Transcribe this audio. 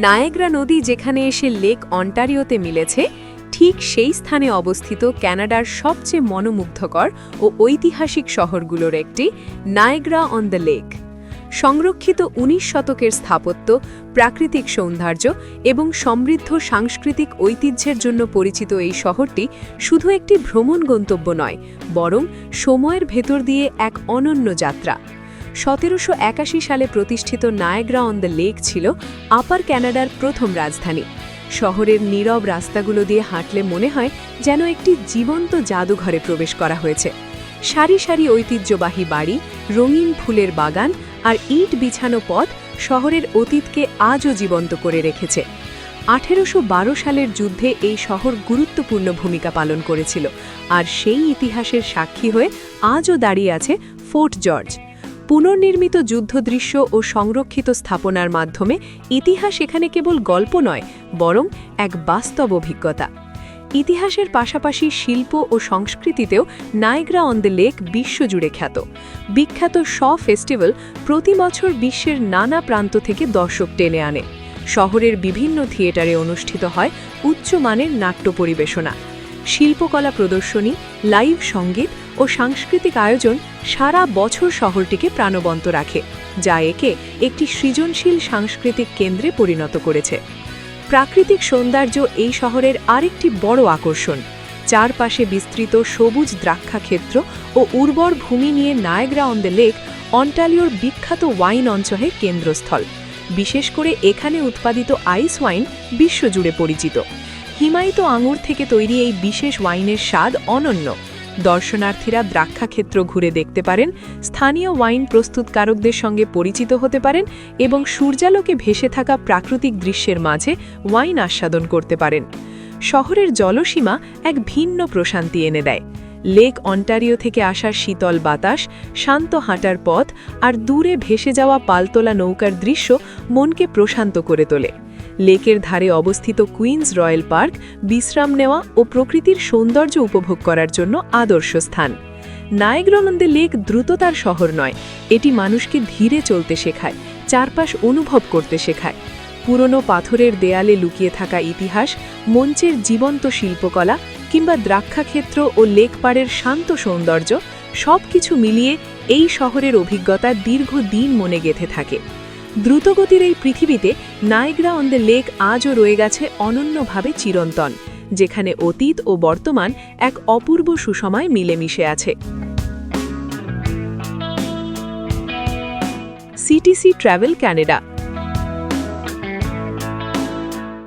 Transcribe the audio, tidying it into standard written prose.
Niagara নদী যেখানে এসে লেক অন্টারিওতে মিলেছে, ঠিক সেই স্থানে অবস্থিত কানাডার সবচেয়ে মনোমুগ্ধকর ও ঐতিহাসিক শহরগুলোর একটি, নায়াগ্রা অন দ্য লেক। সংরক্ষিত ১৯ শতকের স্থাপত্য, প্রাকৃতিক সৌন্দর্য এবং সমৃদ্ধ সাংস্কৃতিক ঐতিহ্যের জন্য পরিচিত এই শহরটি শুধু একটি ভ্রমণ গন্তব্য নয়, বরং সময়ের ভেতর দিয়ে এক অনন্য যাত্রা। ১৭৮১ সালে প্রতিষ্ঠিত নায়াগ্রা অন দ্য লেক ছিল আপার কানাডার প্রথম রাজধানী। শহরের নীরব রাস্তাগুলো দিয়ে হাঁটলে মনে হয় যেন একটি জীবন্ত জাদুঘরে প্রবেশ করা হয়েছে। সারি সারি ঐতিহ্যবাহী বাড়ি, রঙিন ফুলের বাগান আর ইট বিছানো পথ শহরের অতীতকে আজও জীবন্ত করে রেখেছে। ১৮১২ সালের যুদ্ধে এই শহর গুরুত্বপূর্ণ ভূমিকা পালন করেছিল, আর সেই ইতিহাসের সাক্ষী হয়ে আজও দাঁড়িয়ে আছে ফোর্ট জর্জ। পুনর্নির্মিত যুদ্ধদৃশ্য ও সংরক্ষিত স্থাপনার মাধ্যমে ইতিহাস এখানে কেবল গল্প নয়, বরং এক বাস্তব অভিজ্ঞতা। ইতিহাসের পাশাপাশি শিল্প ও সংস্কৃতিতেও নায়াগ্রা অন দ্য লেক বিশ্বজুড়ে খ্যাত। বিখ্যাত ফেস্টিভ্যাল প্রতি বছর বিশ্বের নানা প্রান্ত থেকে দর্শক টেনে আনে। শহরের বিভিন্ন থিয়েটারে অনুষ্ঠিত হয় উচ্চমানের নাট্য পরিবেশনা। শিল্পকলা প্রদর্শনী, লাইভ সঙ্গীত ও সাংস্কৃতিক আয়োজন সারা বছর শহরটিকে প্রাণবন্ত রাখে, যা একে একটি সৃজনশীল সাংস্কৃতিক কেন্দ্রে পরিণত করেছে। প্রাকৃতিক সৌন্দর্য এই শহরের আরেকটি বড় আকর্ষণ। চারপাশে বিস্তৃত সবুজ দ্রাক্ষাক্ষেত্র ও উর্বর ভূমি নিয়ে নায়াগ্রা অন দ্য লেক অন্টারিওর বিখ্যাত ওয়াইন অঞ্চলের কেন্দ্রস্থল। বিশেষ করে এখানে উৎপাদিত আইস ওয়াইন বিশ্বজুড়ে পরিচিত। হিমায়িত আঙুর থেকে তৈরি এই বিশেষ ওয়াইনের স্বাদ অনন্য। দর্শনার্থীরা দ্রাক্ষাক্ষেত্র ঘুরে দেখতে পারেন, স্থানীয় ওয়াইন প্রস্তুতকারকদের সঙ্গে পরিচিত হতে পারেন এবং সূর্যালোকে ভেসে থাকা প্রাকৃতিক দৃশ্যের মাঝে ওয়াইন আস্বাদন করতে পারেন। শহরের জলসীমা এক ভিন্ন প্রশান্তি এনে দেয়। লেক অন্টারিও থেকে আসা শীতল বাতাস, শান্ত হাঁটার পথ আর দূরে ভেসে যাওয়া পালতোলা নৌকার দৃশ্য মনকে প্রশান্ত করে তোলে। লেকের ধারে অবস্থিত কুইন্স রয়্যাল পার্ক বিশ্রাম নেওয়া ও প্রকৃতির সৌন্দর্য উপভোগ করার জন্য আদর্শ স্থান। নায়াগ্রা অন দ্য লেক দ্রুততার শহর নয়, এটি মানুষকে ধীরে চলতে শেখায়, চারপাশ অনুভব করতে শেখায়। পুরনো পাথরের দেয়ালে লুকিয়ে থাকা ইতিহাস, মঞ্চের জীবন্ত শিল্পকলা কিংবা দ্রাক্ষাক্ষেত্র ও লেক পাড়ের শান্ত সৌন্দর্য সবকিছু মিলিয়ে এই শহরের অভিজ্ঞতা দীর্ঘদিন মনে গেঁথে থাকে। দ্রুতগতির এই পৃথিবীতে নায়াগ্রা অন দ্য লেক আজও রয়ে গেছে অনন্যভাবে চিরন্তন, যেখানে অতীত ও বর্তমান এক অপূর্ব সুসময় মিলেমিশে আছে। CTC travel Canada.